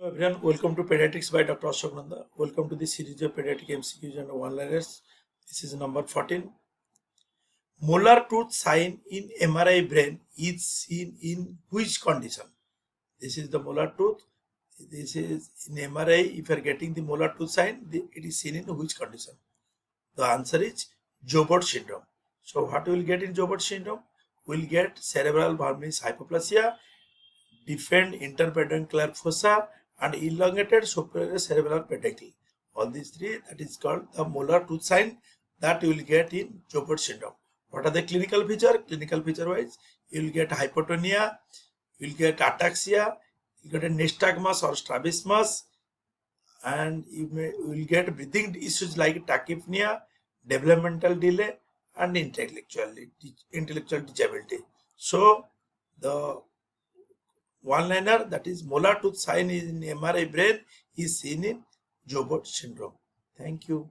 Everyone, welcome to Pediatrics by Dr. Ashok Nanda. Welcome to the series of Pediatric MCQs and one-liners. This is number 14. Molar tooth sign in MRI brain is seen in which condition? This is the molar tooth. This is in MRI. If you are getting the molar tooth sign, it is seen in which condition? The answer is Joubert syndrome. So what we will get in Joubert syndrome? We will get cerebral vermis hypoplasia, deafened interpeduncular fossa, and elongated superior cerebral pedicle. All these three, that is called the molar tooth sign that you will get in Joubert syndrome. What are the clinical feature? Clinical feature wise, you will get hypotonia, you will get ataxia, you get a nystagmus or strabismus, and will get breathing issues like tachypnea, developmental delay, and intellectual disability. So the one-liner, that is molar tooth sign in MRI brain, is seen in Joubert syndrome. Thank you.